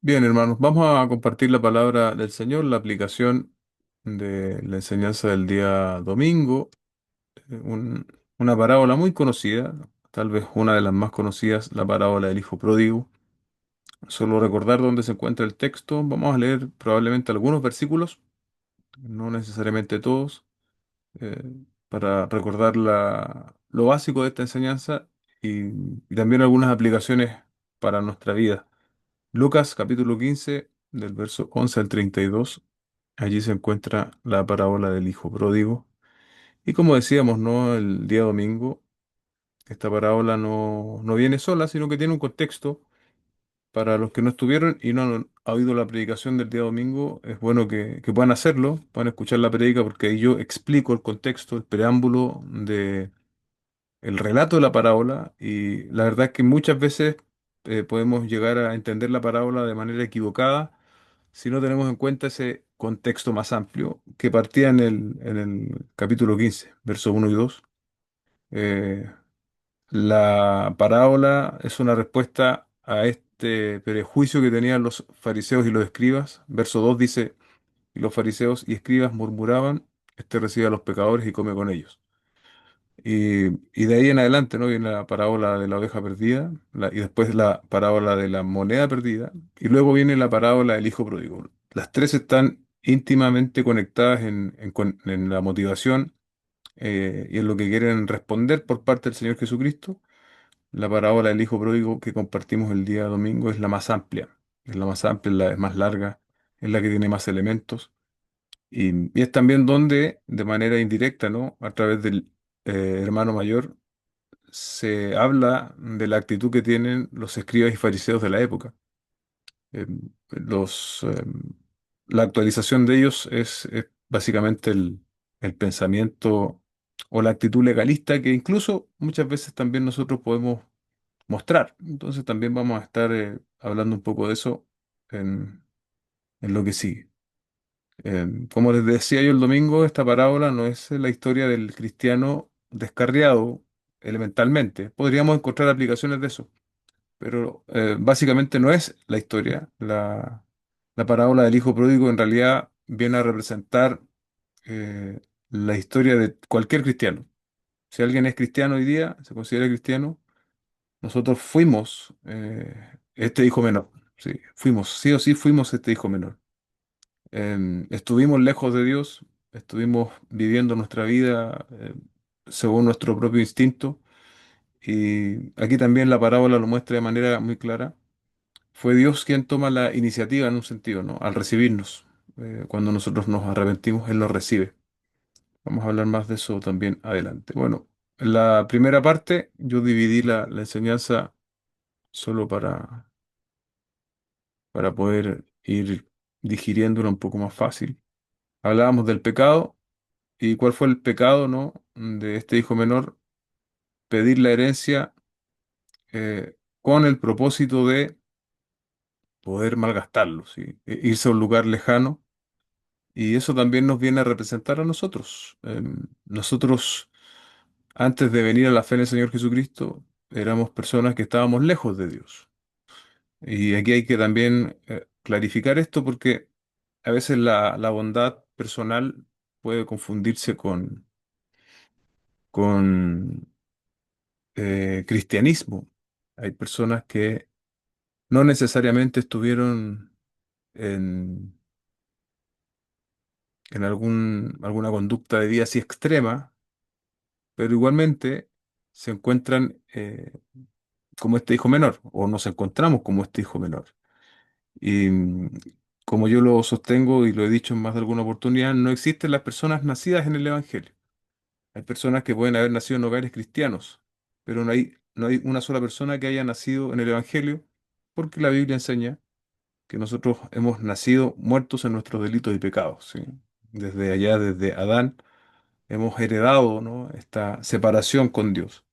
Bien, hermanos, vamos a compartir la palabra del Señor, la aplicación de la enseñanza del día domingo, una parábola muy conocida, tal vez una de las más conocidas, la parábola del Hijo Pródigo. Solo recordar dónde se encuentra el texto, vamos a leer probablemente algunos versículos, no necesariamente todos, eh, para recordar lo básico de esta enseñanza y también algunas aplicaciones para nuestra vida. Lucas capítulo 15, del verso 11 al 32. Allí se encuentra la parábola del hijo pródigo. Y como decíamos, ¿no? El día domingo, esta parábola no viene sola, sino que tiene un contexto. Para los que no estuvieron y no han oído la predicación del día domingo, es bueno que puedan hacerlo, puedan escuchar la predica, porque ahí yo explico el contexto, el preámbulo de el relato de la parábola. Y la verdad es que muchas veces podemos llegar a entender la parábola de manera equivocada si no tenemos en cuenta ese contexto más amplio que partía en el capítulo 15, versos 1 y 2. Eh, la parábola es una respuesta a este prejuicio que tenían los fariseos y los escribas. Verso 2 dice: "Y los fariseos y escribas murmuraban, este recibe a los pecadores y come con ellos". Y de ahí en adelante, ¿no? Viene la parábola de la oveja perdida, y después la parábola de la moneda perdida, y luego viene la parábola del hijo pródigo. Las tres están íntimamente conectadas en la motivación y en lo que quieren responder por parte del Señor Jesucristo. La parábola del hijo pródigo que compartimos el día domingo es la más amplia, es la más larga, es la que tiene más elementos. Y es también donde, de manera indirecta, ¿no? A través del hermano mayor, se habla de la actitud que tienen los escribas y fariseos de la época. Eh, la actualización de ellos es básicamente el pensamiento o la actitud legalista que incluso muchas veces también nosotros podemos mostrar. Entonces también vamos a estar hablando un poco de eso en lo que sigue. Como les decía yo el domingo, esta parábola no es la historia del cristiano descarriado elementalmente. Podríamos encontrar aplicaciones de eso, pero básicamente no es la historia. La parábola del hijo pródigo en realidad viene a representar eh, la historia de cualquier cristiano. Si alguien es cristiano hoy día, se considera cristiano, nosotros fuimos este hijo menor. Sí, fuimos, sí o sí fuimos este hijo menor. Estuvimos lejos de Dios, estuvimos viviendo nuestra vida según nuestro propio instinto. Y aquí también la parábola lo muestra de manera muy clara. Fue Dios quien toma la iniciativa en un sentido, ¿no? Al recibirnos. Cuando nosotros nos arrepentimos, Él nos recibe. Vamos a hablar más de eso también adelante. Bueno, en la primera parte yo dividí la enseñanza solo para poder ir digiriéndola un poco más fácil. Hablábamos del pecado y cuál fue el pecado, ¿no? De este hijo menor: pedir la herencia con el propósito de poder malgastarlo, ¿sí? Irse a un lugar lejano. Y eso también nos viene a representar a nosotros. Nosotros, antes de venir a la fe en el Señor Jesucristo, éramos personas que estábamos lejos de Dios. Y aquí hay que también clarificar esto, porque a veces la bondad personal puede confundirse con cristianismo. Hay personas que no necesariamente estuvieron en, en alguna conducta de vida así extrema, pero igualmente se encuentran como este hijo menor, o nos encontramos como este hijo menor. Y como yo lo sostengo y lo he dicho en más de alguna oportunidad, no existen las personas nacidas en el Evangelio. Hay personas que pueden haber nacido en hogares cristianos, pero no hay una sola persona que haya nacido en el Evangelio, porque la Biblia enseña que nosotros hemos nacido muertos en nuestros delitos y pecados, ¿sí? Desde allá, desde Adán, hemos heredado, ¿no? Esta separación con Dios.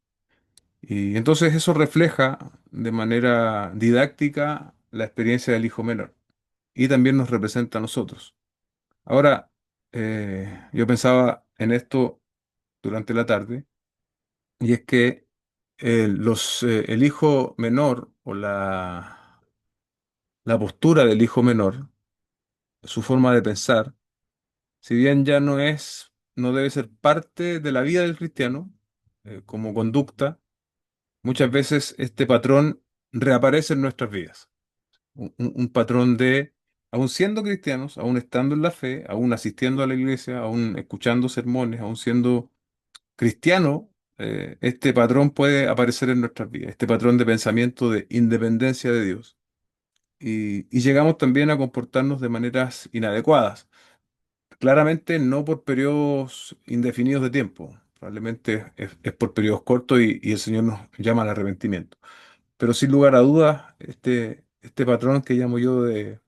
Y entonces eso refleja de manera didáctica la experiencia del hijo menor y también nos representa a nosotros. Ahora, yo pensaba en esto durante la tarde, y es que el hijo menor o la postura del hijo menor, su forma de pensar, si bien ya no debe ser parte de la vida del cristiano, como conducta, muchas veces este patrón reaparece en nuestras vidas. Un patrón de, aún siendo cristianos, aún estando en la fe, aún asistiendo a la iglesia, aún escuchando sermones, aún siendo cristiano, este patrón puede aparecer en nuestras vidas, este patrón de pensamiento de independencia de Dios. Y llegamos también a comportarnos de maneras inadecuadas. Claramente no por periodos indefinidos de tiempo, probablemente es por periodos cortos y el Señor nos llama al arrepentimiento. Pero sin lugar a dudas, este patrón que llamo yo de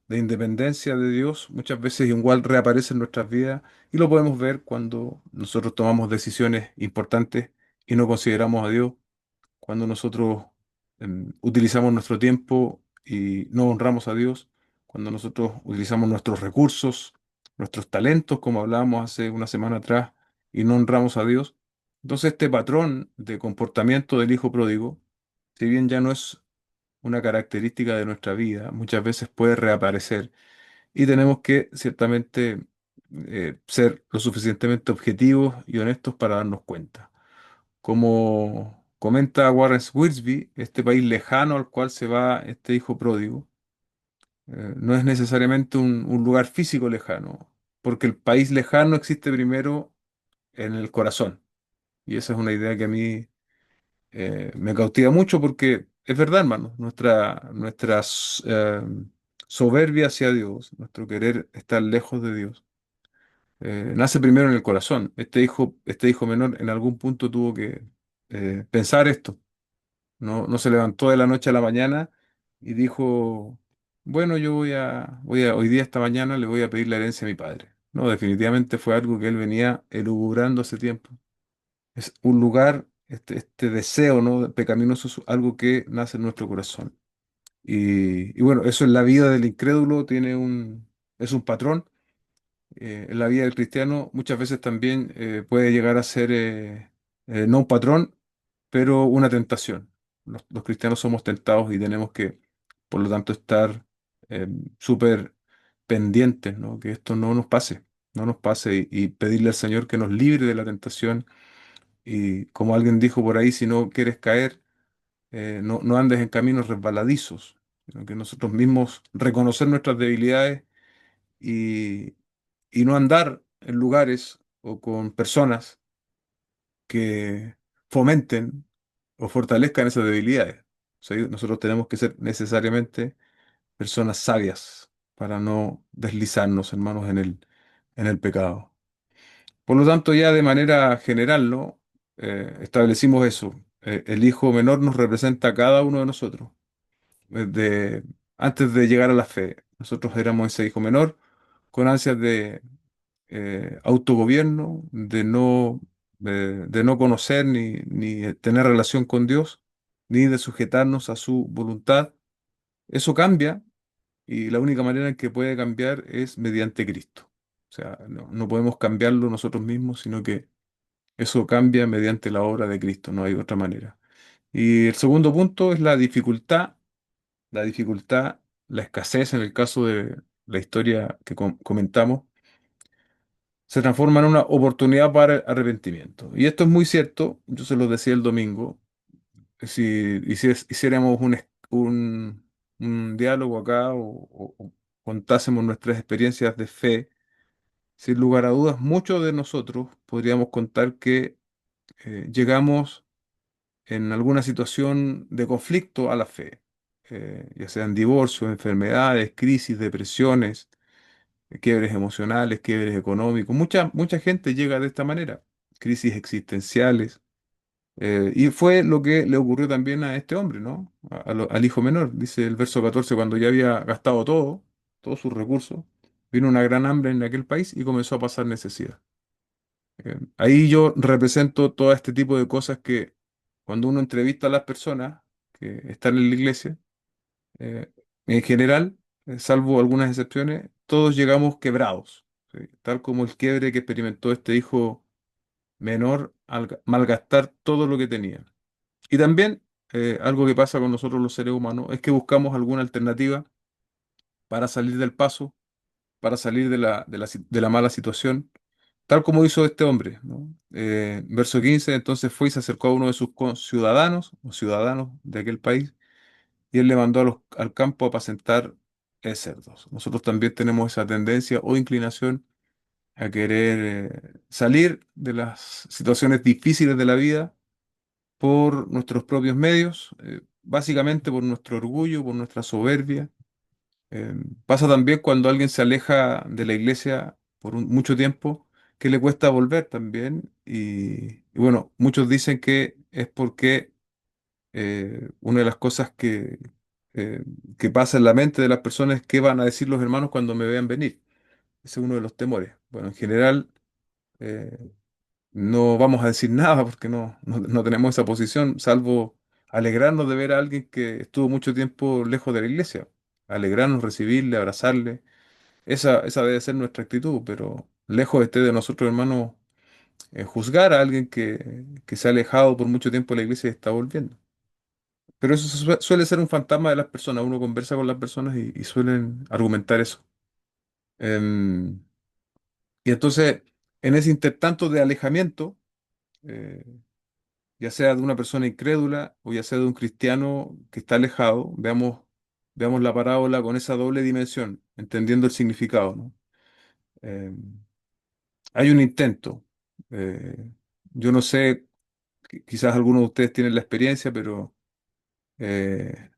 independencia de Dios muchas veces igual reaparece en nuestras vidas y lo podemos ver cuando nosotros tomamos decisiones importantes y no consideramos a Dios, cuando nosotros utilizamos nuestro tiempo y no honramos a Dios, cuando nosotros utilizamos nuestros recursos, nuestros talentos, como hablábamos hace una semana atrás, y no honramos a Dios. Entonces este patrón de comportamiento del hijo pródigo, si bien ya no es una característica de nuestra vida, muchas veces puede reaparecer y tenemos que ciertamente ser lo suficientemente objetivos y honestos para darnos cuenta. Como comenta Warren Wiersbe, este país lejano al cual se va este hijo pródigo, no es necesariamente un lugar físico lejano, porque el país lejano existe primero en el corazón. Y esa es una idea que a mí me cautiva mucho porque es verdad, hermano, nuestra soberbia hacia Dios, nuestro querer estar lejos de Dios, nace primero en el corazón. Este hijo menor en algún punto tuvo que pensar esto. No se levantó de la noche a la mañana y dijo, bueno, yo hoy día, esta mañana, le voy a pedir la herencia a mi padre. No, definitivamente fue algo que él venía elucubrando hace tiempo. Es un lugar, este deseo, ¿no? Pecaminoso es algo que nace en nuestro corazón. Y bueno, eso en la vida del incrédulo es un patrón. En la vida del cristiano muchas veces también puede llegar a ser no un patrón, pero una tentación. Los cristianos somos tentados y tenemos que, por lo tanto, estar súper pendientes, ¿no? Que esto no nos pase y pedirle al Señor que nos libre de la tentación. Y como alguien dijo por ahí, si no quieres caer, no andes en caminos resbaladizos, sino que nosotros mismos reconocer nuestras debilidades y, y no andar en lugares o con personas que fomenten o fortalezcan esas debilidades. O sea, nosotros tenemos que ser necesariamente personas sabias para no deslizarnos, hermanos, en el pecado. Por lo tanto, ya de manera general, ¿no? Establecimos eso. El hijo menor nos representa a cada uno de nosotros. Desde antes de llegar a la fe, nosotros éramos ese hijo menor con ansias de autogobierno, de no conocer ni tener relación con Dios, ni de sujetarnos a su voluntad. Eso cambia y la única manera en que puede cambiar es mediante Cristo. O sea, no podemos cambiarlo nosotros mismos, sino que eso cambia mediante la obra de Cristo, no hay otra manera. Y el segundo punto es la dificultad, la escasez en el caso de la historia que comentamos se transforma en una oportunidad para el arrepentimiento. Y esto es muy cierto, yo se lo decía el domingo, si hiciéramos un diálogo acá o contásemos nuestras experiencias de fe, sin lugar a dudas, muchos de nosotros podríamos contar que llegamos en alguna situación de conflicto a la fe, ya sean divorcios, enfermedades, crisis, depresiones, quiebres emocionales, quiebres económicos. Mucha gente llega de esta manera, crisis existenciales. Y fue lo que le ocurrió también a este hombre, ¿no? Al hijo menor. Dice el verso 14 cuando ya había gastado todo, todos sus recursos, vino una gran hambre en aquel país y comenzó a pasar necesidad. Ahí yo represento todo este tipo de cosas que cuando uno entrevista a las personas que están en la iglesia, eh, en general, salvo algunas excepciones, todos llegamos quebrados, ¿sí? Tal como el quiebre que experimentó este hijo menor al malgastar todo lo que tenía. Y también algo que pasa con nosotros los seres humanos es que buscamos alguna alternativa para salir del paso, para salir de la mala situación, tal como hizo este hombre, ¿no? Verso 15, entonces fue y se acercó a uno de sus ciudadanos o ciudadanos de aquel país y él le mandó al campo a apacentar cerdos. Nosotros también tenemos esa tendencia o inclinación a querer salir de las situaciones difíciles de la vida por nuestros propios medios, básicamente por nuestro orgullo, por nuestra soberbia. Pasa también cuando alguien se aleja de la iglesia por mucho tiempo, que le cuesta volver también. Y bueno, muchos dicen que es porque una de las cosas eh, que pasa en la mente de las personas es qué van a decir los hermanos cuando me vean venir. Ese es uno de los temores. Bueno, en general eh, no vamos a decir nada porque no tenemos esa posición, salvo alegrarnos de ver a alguien que estuvo mucho tiempo lejos de la iglesia. Alegrarnos, recibirle, abrazarle. Esa debe ser nuestra actitud, pero lejos esté de nosotros, hermanos, juzgar a alguien que se ha alejado por mucho tiempo de la iglesia y está volviendo. Pero eso suele ser un fantasma de las personas. Uno conversa con las personas y suelen argumentar eso. Em, y entonces, en ese intertanto de alejamiento, eh, ya sea de una persona incrédula o ya sea de un cristiano que está alejado, veamos la parábola con esa doble dimensión, entendiendo el significado, ¿no? Em, Hay un intento. eh, yo no sé, quizás algunos de ustedes tienen la experiencia, pero eh,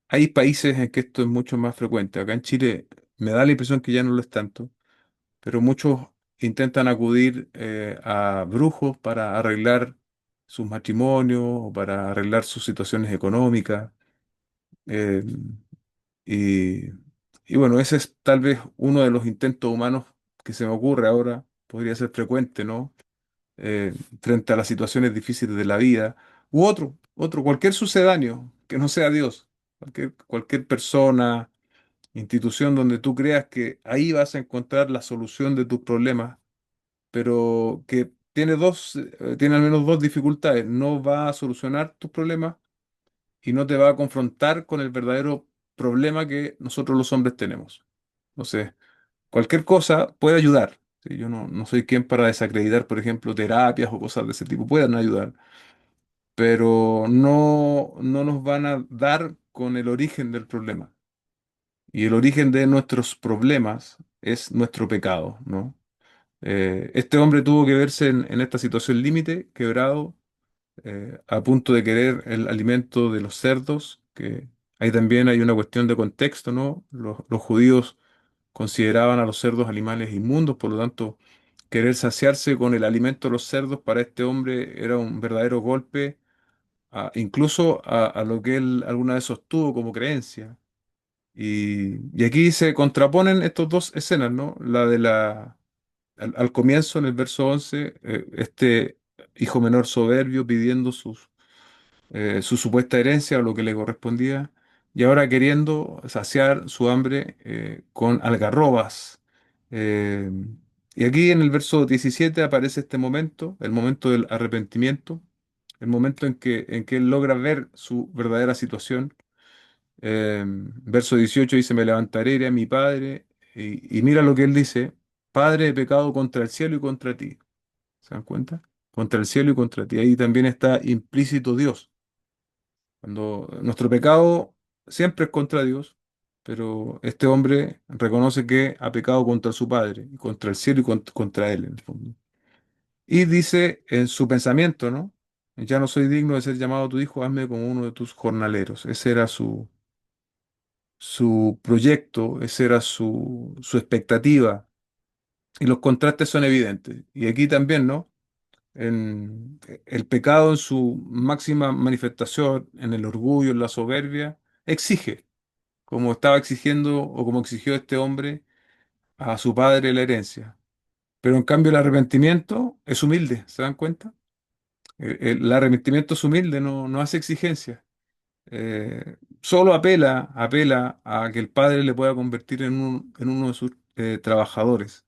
hay países en que esto es mucho más frecuente. Acá en Chile me da la impresión que ya no lo es tanto, pero muchos intentan acudir a brujos para arreglar sus matrimonios o para arreglar sus situaciones económicas. eh, y, y bueno, ese es tal vez uno de los intentos humanos que se me ocurre ahora, podría ser frecuente, ¿no? Frente a las situaciones difíciles de la vida, u cualquier sucedáneo que no sea Dios, cualquier persona, institución donde tú creas que ahí vas a encontrar la solución de tus problemas, pero que tiene al menos dos dificultades. No va a solucionar tus problemas y no te va a confrontar con el verdadero problema que nosotros los hombres tenemos. Entonces, cualquier cosa puede ayudar. ¿Sí? Yo no soy quien para desacreditar, por ejemplo, terapias o cosas de ese tipo. Pueden ayudar, pero no nos van a dar con el origen del problema. Y el origen de nuestros problemas es nuestro pecado, ¿no? Este hombre tuvo que verse en esta situación límite, quebrado, a punto de querer el alimento de los cerdos, que ahí también hay una cuestión de contexto, ¿no? Los judíos consideraban a los cerdos animales inmundos, por lo tanto, querer saciarse con el alimento de los cerdos para este hombre era un verdadero golpe, incluso a lo que él alguna vez sostuvo como creencia. Y aquí se contraponen estas dos escenas, ¿no? Al comienzo, en el verso 11, este hijo menor soberbio pidiendo su supuesta herencia o lo que le correspondía, y ahora queriendo saciar su hambre con algarrobas. Eh, y aquí en el verso 17 aparece este momento, el momento del arrepentimiento, el momento en que él logra ver su verdadera situación. Verso 18 dice, me levantaré, iré a mi padre, y mira lo que él dice, Padre, he pecado contra el cielo y contra ti. ¿Se dan cuenta? Contra el cielo y contra ti. Ahí también está implícito Dios. Cuando nuestro pecado siempre es contra Dios, pero este hombre reconoce que ha pecado contra su padre, y contra el cielo y contra él, en el fondo. Y dice en su pensamiento, ¿no? Ya no soy digno de ser llamado tu hijo, hazme como uno de tus jornaleros. Ese era su proyecto, esa era su expectativa. Y los contrastes son evidentes. Y aquí también, ¿no? El pecado en su máxima manifestación, en el orgullo, en la soberbia, exige, como estaba exigiendo o como exigió este hombre a su padre la herencia. Pero en cambio el arrepentimiento es humilde, ¿se dan cuenta? El arrepentimiento es humilde, no hace exigencia. Solo apela a que el padre le pueda convertir en uno de sus trabajadores.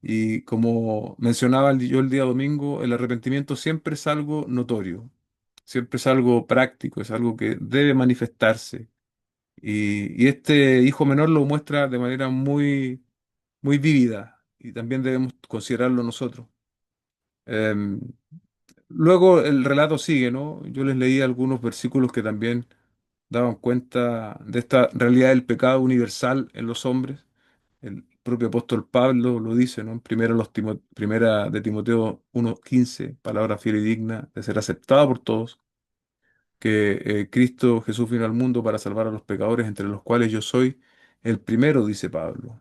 Y como mencionaba yo el día domingo, el arrepentimiento siempre es algo notorio, siempre es algo práctico, es algo que debe manifestarse. Y este hijo menor lo muestra de manera muy vívida y también debemos considerarlo nosotros. Em, Luego el relato sigue, ¿no? Yo les leí algunos versículos que también daban cuenta de esta realidad del pecado universal en los hombres. El propio apóstol Pablo lo dice, ¿no? En primera de Timoteo 1:15, palabra fiel y digna de ser aceptada por todos, que Cristo Jesús vino al mundo para salvar a los pecadores, entre los cuales yo soy el primero, dice Pablo.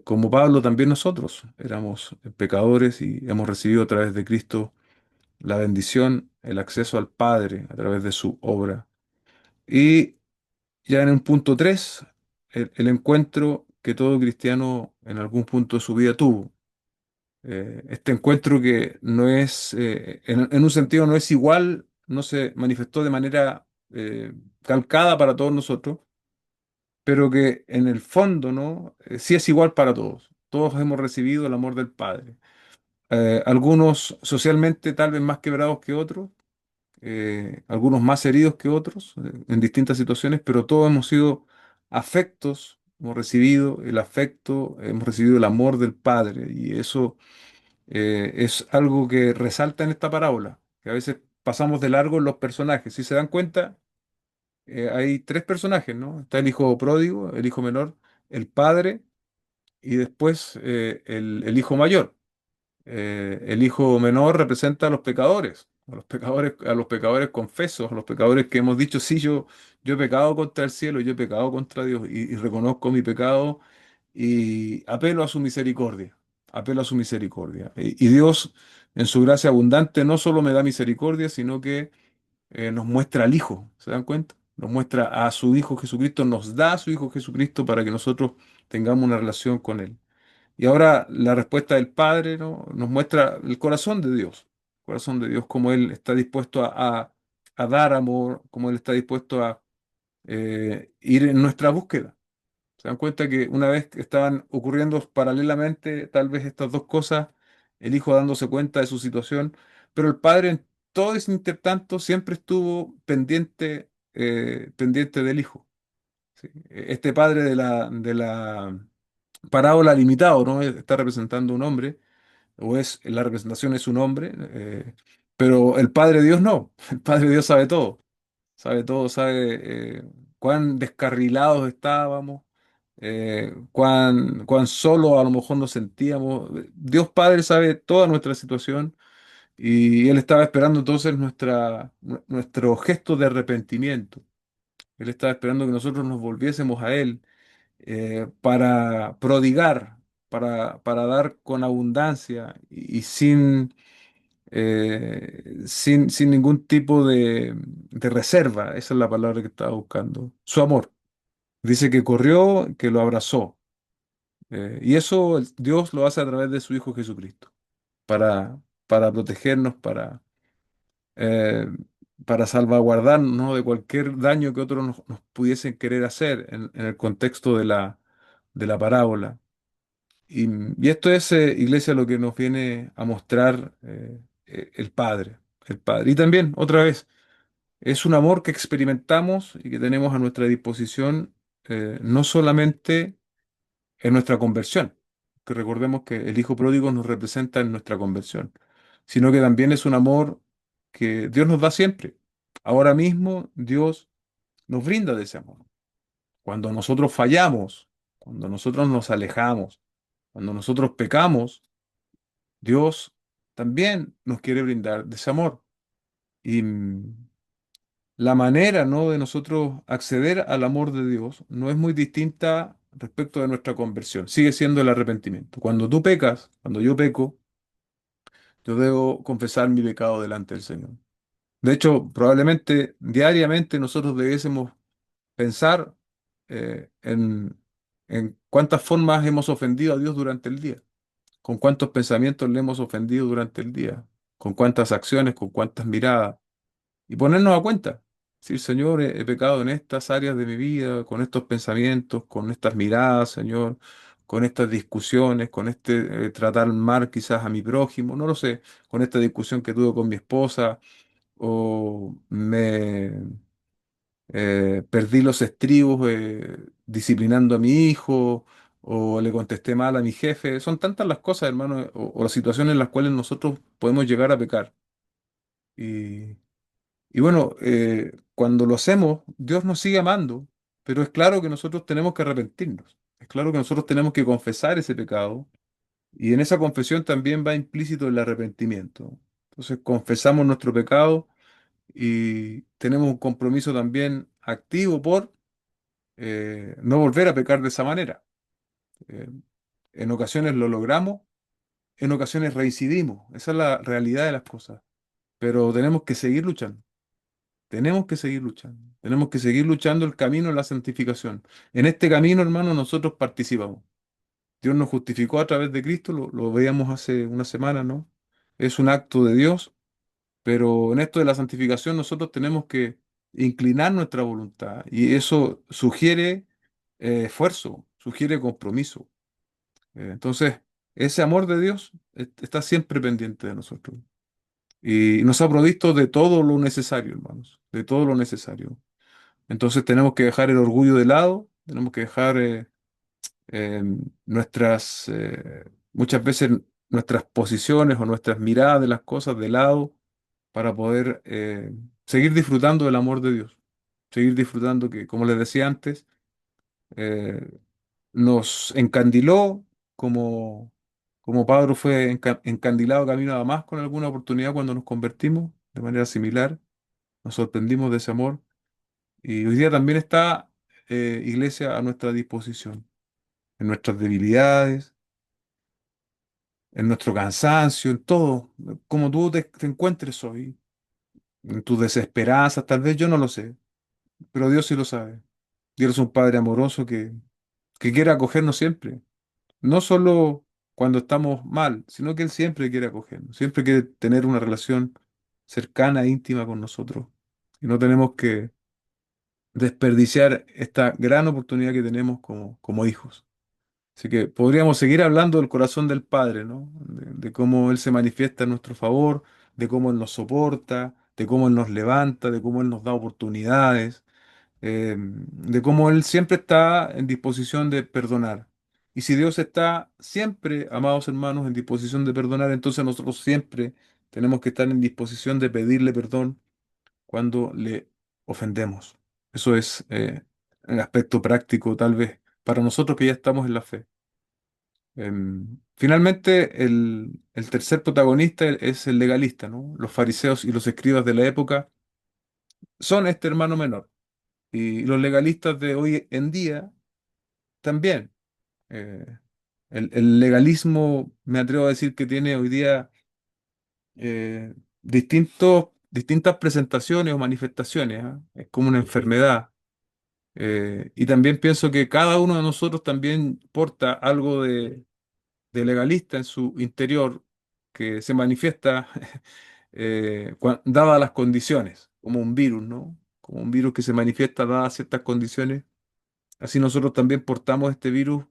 Como Pablo, también nosotros éramos pecadores y hemos recibido a través de Cristo la bendición, el acceso al Padre a través de su obra. Y ya en un punto 3 el encuentro que todo cristiano en algún punto de su vida tuvo. Este encuentro que no es, en un sentido no es igual, no se manifestó de manera calcada para todos nosotros, pero que en el fondo, ¿no? Sí es igual para todos. Todos hemos recibido el amor del Padre. Algunos socialmente tal vez más quebrados que otros, algunos más heridos que otros, en distintas situaciones, pero todos hemos sido afectos, hemos recibido el afecto, hemos recibido el amor del Padre, y eso es algo que resalta en esta parábola, que a veces pasamos de largo en los personajes. Si se dan cuenta, hay tres personajes, ¿no? Está el hijo pródigo, el hijo menor, el padre y después el hijo mayor. El hijo menor representa a los pecadores confesos, a los pecadores que hemos dicho, sí, yo he pecado contra el cielo, yo he pecado contra Dios y reconozco mi pecado y apelo a su misericordia, apelo a su misericordia. Y Dios, en su gracia abundante, no solo me da misericordia, sino que nos muestra al Hijo, ¿se dan cuenta? Nos muestra a su Hijo Jesucristo, nos da a su Hijo Jesucristo para que nosotros tengamos una relación con Él. Y ahora la respuesta del Padre, ¿no? Nos muestra el corazón de Dios, cómo Él está dispuesto a dar amor, cómo Él está dispuesto a ir en nuestra búsqueda. Se dan cuenta que una vez que estaban ocurriendo paralelamente tal vez estas dos cosas, el hijo dándose cuenta de su situación, pero el padre en todo ese intertanto siempre estuvo pendiente del hijo. ¿Sí? Este padre de la parábola limitado, ¿no? Está representando un hombre, la representación es un hombre, pero el Padre Dios no. El Padre Dios sabe todo, sabe cuán descarrilados estábamos, cuán solo a lo mejor nos sentíamos. Dios Padre sabe toda nuestra situación y Él estaba esperando entonces nuestro gesto de arrepentimiento. Él estaba esperando que nosotros nos volviésemos a Él para prodigar, para dar con abundancia y sin ningún tipo de reserva. Esa es la palabra que estaba buscando. Su amor. Dice que corrió, que lo abrazó. Y eso Dios lo hace a través de su Hijo Jesucristo, para, para protegernos, eh, para salvaguardarnos, ¿no? De cualquier daño que otros nos pudiesen querer hacer en el contexto de la parábola. Y esto es, Iglesia, lo que nos viene a mostrar el Padre. El Padre. Y también, otra vez, es un amor que experimentamos y que tenemos a nuestra disposición, no solamente en nuestra conversión, que recordemos que el Hijo Pródigo nos representa en nuestra conversión, sino que también es un amor que Dios nos da siempre. Ahora mismo Dios nos brinda de ese amor. Cuando nosotros fallamos, cuando nosotros nos alejamos, cuando nosotros pecamos, Dios también nos quiere brindar de ese amor. Y la manera, ¿no? de nosotros acceder al amor de Dios no es muy distinta respecto de nuestra conversión. Sigue siendo el arrepentimiento. Cuando tú pecas, cuando yo peco, yo debo confesar mi pecado delante del Señor. De hecho, probablemente diariamente nosotros debiésemos pensar en cuántas formas hemos ofendido a Dios durante el día, con cuántos pensamientos le hemos ofendido durante el día, con cuántas acciones, con cuántas miradas, y ponernos a cuenta. Sí, Señor, he pecado en estas áreas de mi vida, con estos pensamientos, con estas miradas, Señor, con estas discusiones, con este tratar mal quizás a mi prójimo, no lo sé, con esta discusión que tuve con mi esposa, o perdí los estribos disciplinando a mi hijo, o le contesté mal a mi jefe. Son tantas las cosas, hermano, o las situaciones en las cuales nosotros podemos llegar a pecar. Y, y bueno, cuando lo hacemos, Dios nos sigue amando, pero es claro que nosotros tenemos que arrepentirnos. Es claro que nosotros tenemos que confesar ese pecado, y en esa confesión también va implícito el arrepentimiento. Entonces confesamos nuestro pecado y tenemos un compromiso también activo por no volver a pecar de esa manera. Eh, en ocasiones lo logramos, en ocasiones reincidimos. Esa es la realidad de las cosas. Pero tenemos que seguir luchando. Tenemos que seguir luchando. Tenemos que seguir luchando el camino de la santificación. En este camino, hermano, nosotros participamos. Dios nos justificó a través de Cristo, lo veíamos hace una semana, ¿no? Es un acto de Dios, pero en esto de la santificación nosotros tenemos que inclinar nuestra voluntad, y eso sugiere esfuerzo, sugiere compromiso. Entonces, ese amor de Dios está siempre pendiente de nosotros y nos ha provisto de todo lo necesario, hermanos, de todo lo necesario. Entonces tenemos que dejar el orgullo de lado, tenemos que dejar eh, muchas veces nuestras posiciones o nuestras miradas de las cosas de lado, para poder seguir disfrutando del amor de Dios, seguir disfrutando que, como les decía antes, eh, nos encandiló como, como Pablo fue encandilado camino a Damasco en alguna oportunidad cuando nos convertimos, de manera similar, nos sorprendimos de ese amor, y hoy día también está, iglesia, a nuestra disposición, en nuestras debilidades, en nuestro cansancio, en todo, como tú te encuentres hoy, en tus desesperanzas, tal vez yo no lo sé, pero Dios sí lo sabe. Dios es un Padre amoroso que quiere acogernos siempre. No solo cuando estamos mal, sino que Él siempre quiere acogernos, siempre quiere tener una relación cercana e íntima con nosotros. Y no tenemos que desperdiciar esta gran oportunidad que tenemos como hijos. Así que podríamos seguir hablando del corazón del Padre, ¿no? De cómo Él se manifiesta en nuestro favor, de cómo Él nos soporta, de cómo Él nos levanta, de cómo Él nos da oportunidades, de cómo Él siempre está en disposición de perdonar. Y si Dios está siempre, amados hermanos, en disposición de perdonar, entonces nosotros siempre tenemos que estar en disposición de pedirle perdón cuando le ofendemos. Eso es el aspecto práctico, tal vez, para nosotros que ya estamos en la fe. Finalmente, el tercer protagonista es el legalista, ¿no? Los fariseos y los escribas de la época son este hermano menor. Y los legalistas de hoy en día también. Eh, el legalismo, me atrevo a decir que tiene hoy día distintas presentaciones o manifestaciones, ¿ah? Es como una enfermedad. Y también pienso que cada uno de nosotros también porta algo de legalista en su interior, que se manifiesta dadas las condiciones, como un virus, ¿no? Como un virus que se manifiesta dadas ciertas condiciones. Así nosotros también portamos este virus,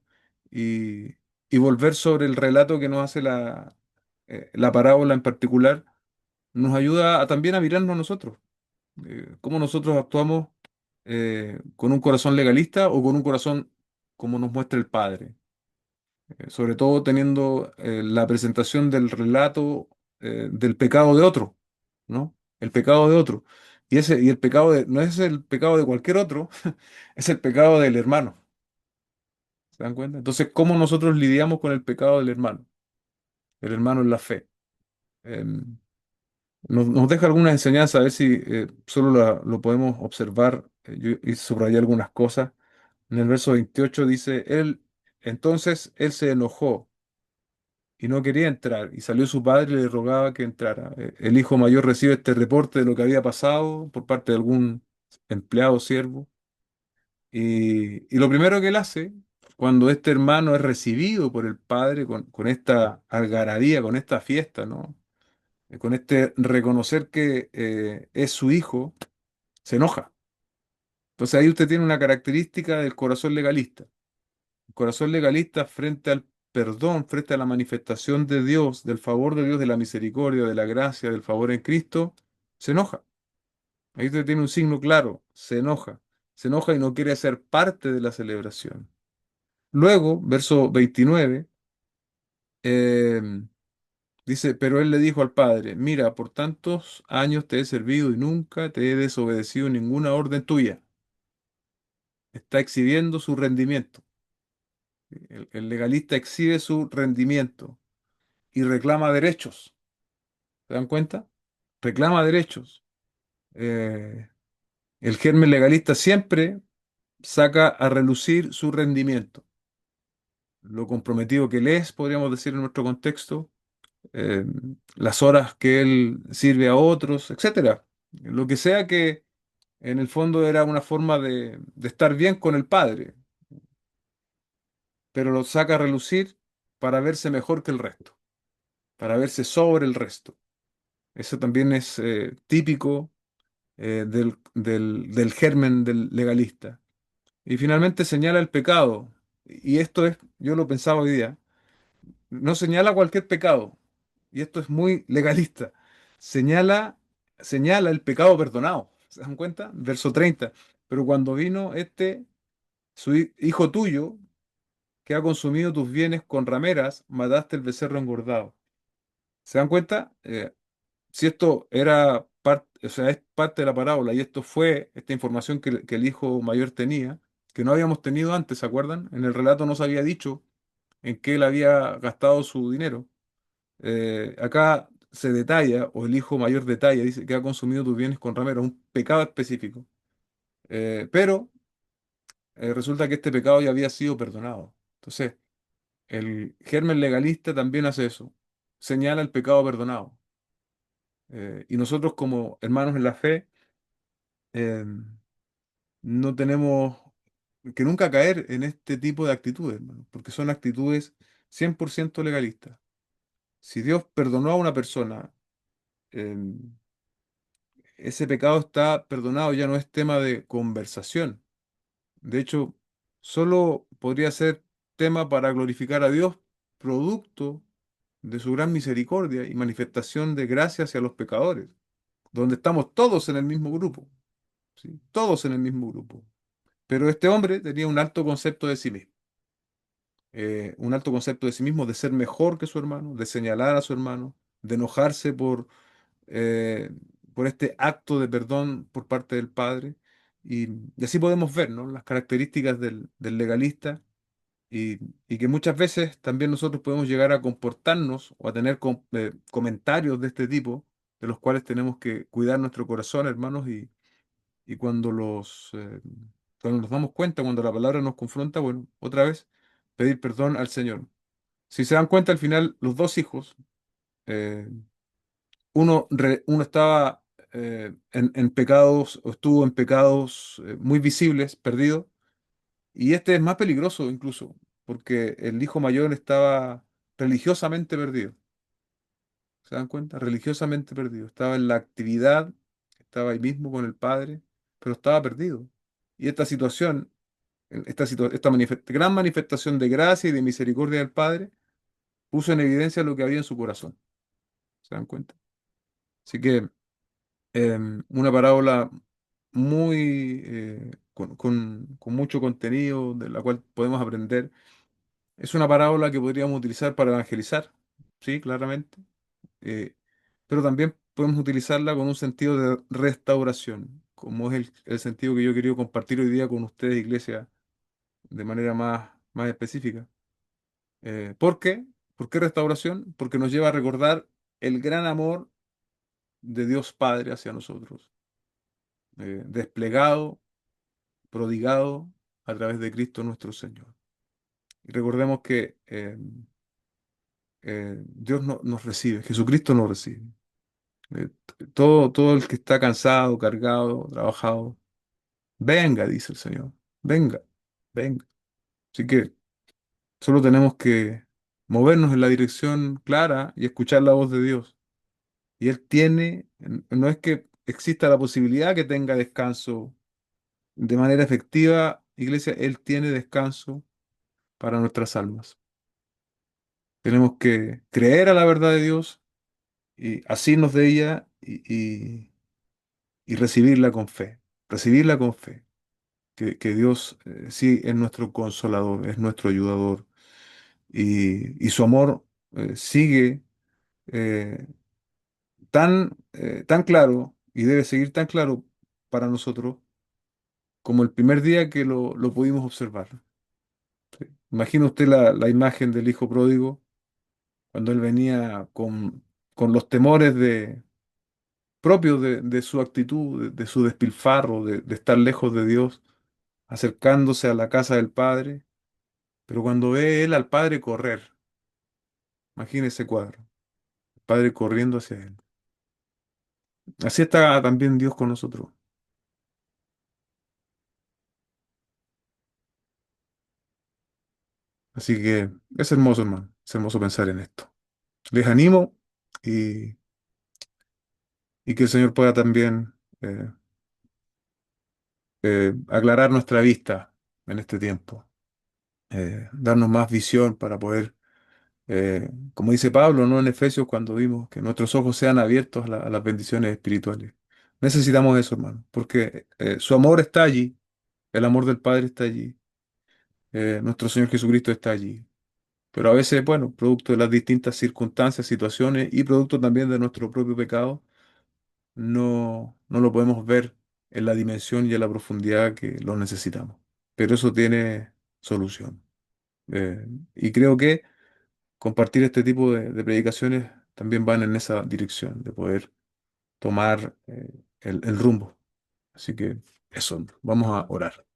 y, y volver sobre el relato que nos hace la parábola en particular, nos ayuda también a mirarnos a nosotros, cómo nosotros actuamos con un corazón legalista o con un corazón como nos muestra el Padre. Sobre todo teniendo la presentación del relato del pecado de otro, ¿no? El pecado de otro. Y el no es el pecado de cualquier otro, es el pecado del hermano. ¿Se dan cuenta? Entonces, ¿cómo nosotros lidiamos con el pecado del hermano? El hermano en la fe. Em, nos deja alguna enseñanza, a ver si solo lo podemos observar. Yo y subrayé algunas cosas. En el verso 28 dice, entonces él se enojó y no quería entrar, y salió su padre y le rogaba que entrara. El hijo mayor recibe este reporte de lo que había pasado por parte de algún empleado o siervo. Y lo primero que él hace, cuando este hermano es recibido por el padre con esta algarabía, con esta fiesta, ¿no? Con este reconocer que es su hijo, se enoja. Entonces ahí usted tiene una característica del corazón legalista. El corazón legalista frente al perdón, frente a la manifestación de Dios, del favor de Dios, de la misericordia, de la gracia, del favor en Cristo, se enoja. Ahí usted tiene un signo claro, se enoja y no quiere ser parte de la celebración. Luego, verso 29, eh, dice, pero él le dijo al padre, mira, por tantos años te he servido y nunca te he desobedecido ninguna orden tuya. Está exhibiendo su rendimiento. El legalista exhibe su rendimiento y reclama derechos. ¿Se dan cuenta? Reclama derechos. Eh, el germen legalista siempre saca a relucir su rendimiento, lo comprometido que él es, podríamos decir en nuestro contexto, eh, las horas que él sirve a otros, etcétera. Lo que sea que en el fondo era una forma de estar bien con el padre, pero lo saca a relucir para verse mejor que el resto, para verse sobre el resto. Eso también es típico del germen del legalista. Y finalmente señala el pecado. Y esto es, yo lo pensaba hoy día, no señala cualquier pecado. Y esto es muy legalista. Señala, señala el pecado perdonado. ¿Se dan cuenta? Verso 30. Pero cuando vino este, hijo tuyo, que ha consumido tus bienes con rameras, mataste el becerro engordado. ¿Se dan cuenta? Si esto era parte, o sea, es parte de la parábola y esto fue esta información que el hijo mayor tenía, que no habíamos tenido antes, ¿se acuerdan? En el relato no se había dicho en qué él había gastado su dinero. Acá se detalla, o el hijo mayor detalla, dice que ha consumido tus bienes con ramera, un pecado específico. Pero resulta que este pecado ya había sido perdonado. Entonces, el germen legalista también hace eso, señala el pecado perdonado. Y nosotros como hermanos en la fe, eh, no tenemos que nunca caer en este tipo de actitudes, hermano, porque son actitudes 100% legalistas. Si Dios perdonó a una persona, eh, ese pecado está perdonado, ya no es tema de conversación. De hecho, solo podría ser tema para glorificar a Dios, producto de su gran misericordia y manifestación de gracia hacia los pecadores, donde estamos todos en el mismo grupo, ¿sí? Todos en el mismo grupo. Pero este hombre tenía un alto concepto de sí mismo, un alto concepto de sí mismo, de ser mejor que su hermano, de señalar a su hermano, de enojarse eh, por este acto de perdón por parte del Padre. Y así podemos ver, ¿no? Las características del legalista y, y que muchas veces también nosotros podemos llegar a comportarnos o a tener comentarios de este tipo, de los cuales tenemos que cuidar nuestro corazón, hermanos, y cuando nos damos cuenta, cuando la palabra nos confronta, bueno, otra vez pedir perdón al Señor. Si se dan cuenta, al final, los dos hijos, eh, uno estaba en pecados, o estuvo en pecados muy visibles, perdido, y este es más peligroso incluso, porque el hijo mayor estaba religiosamente perdido. ¿Se dan cuenta? Religiosamente perdido. Estaba en la actividad, estaba ahí mismo con el padre, pero estaba perdido. Y esta situación, gran manifestación de gracia y de misericordia del Padre, puso en evidencia lo que había en su corazón. ¿Se dan cuenta? Así que una parábola muy con mucho contenido de la cual podemos aprender. Es una parábola que podríamos utilizar para evangelizar, sí, claramente, eh, pero también podemos utilizarla con un sentido de restauración, como es el sentido que yo he querido compartir hoy día con ustedes, iglesia, de manera más específica. ¿Por qué? ¿Por qué restauración? Porque nos lleva a recordar el gran amor de Dios Padre hacia nosotros, desplegado, prodigado a través de Cristo nuestro Señor. Y recordemos que Dios nos recibe, Jesucristo nos recibe. Todo el que está cansado, cargado, trabajado, venga, dice el Señor, venga, venga. Así que solo tenemos que movernos en la dirección clara y escuchar la voz de Dios. Y Él tiene, no es que exista la posibilidad que tenga descanso de manera efectiva, iglesia, Él tiene descanso para nuestras almas. Tenemos que creer a la verdad de Dios y asirnos de ella y recibirla con fe, que Dios sí es nuestro consolador, es nuestro ayudador y su amor sigue eh, tan claro y debe seguir tan claro para nosotros como el primer día que lo pudimos observar. ¿Sí? Imagina usted la imagen del hijo pródigo cuando él venía con los temores propios de su actitud, de su despilfarro, de estar lejos de Dios, acercándose a la casa del Padre, pero cuando ve él al Padre correr, imagine ese cuadro, el Padre corriendo hacia él. Así está también Dios con nosotros. Así que es hermoso, hermano, es hermoso pensar en esto. Les animo y, y que el Señor pueda también aclarar nuestra vista en este tiempo, darnos más visión para poder, como dice Pablo, ¿no? En Efesios, cuando vimos que nuestros ojos sean abiertos a las bendiciones espirituales. Necesitamos eso, hermano, porque su amor está allí, el amor del Padre está allí, nuestro Señor Jesucristo está allí. Pero a veces, bueno, producto de las distintas circunstancias, situaciones y producto también de nuestro propio pecado, no lo podemos ver en la dimensión y en la profundidad que lo necesitamos. Pero eso tiene solución. Eh, y creo que compartir este tipo de predicaciones también van en esa dirección, de poder tomar el rumbo. Así que eso, vamos a orar.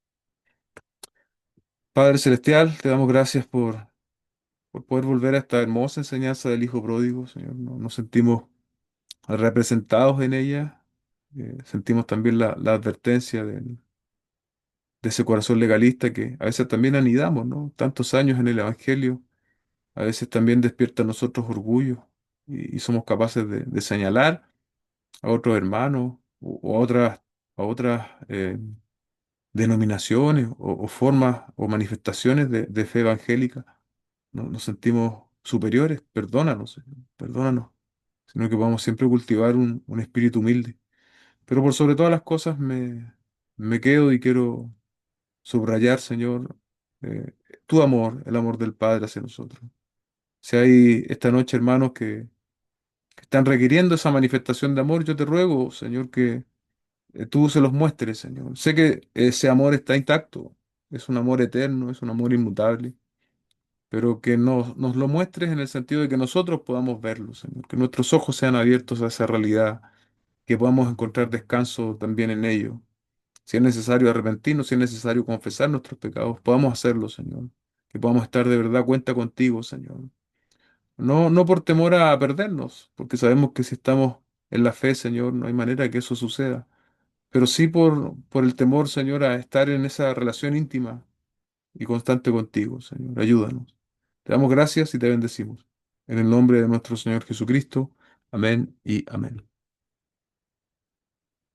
Padre Celestial, te damos gracias por poder volver a esta hermosa enseñanza del Hijo Pródigo, Señor. Nos sentimos representados en ella. Sentimos también la advertencia de ese corazón legalista que a veces también anidamos, ¿no? Tantos años en el Evangelio, a veces también despierta en nosotros orgullo y somos capaces de señalar a otros hermanos o a otras denominaciones o formas o manifestaciones de fe evangélica. Nos sentimos superiores, perdónanos, Señor, perdónanos, sino que podamos siempre cultivar un espíritu humilde. Pero por sobre todas las cosas me quedo y quiero subrayar, Señor, eh, tu amor, el amor del Padre hacia nosotros. Si hay esta noche hermanos que están requiriendo esa manifestación de amor, yo te ruego, Señor, que tú se los muestres, Señor. Sé que ese amor está intacto, es un amor eterno, es un amor inmutable, pero que nos lo muestres en el sentido de que nosotros podamos verlo, Señor, que nuestros ojos sean abiertos a esa realidad, que podamos encontrar descanso también en ello. Si es necesario arrepentirnos, si es necesario confesar nuestros pecados, podamos hacerlo, Señor. Que podamos estar de verdad cuenta contigo, Señor. No por temor a perdernos, porque sabemos que si estamos en la fe, Señor, no hay manera que eso suceda. Pero sí por el temor, Señor, a estar en esa relación íntima y constante contigo, Señor. Ayúdanos. Te damos gracias y te bendecimos. En el nombre de nuestro Señor Jesucristo. Amén y amén.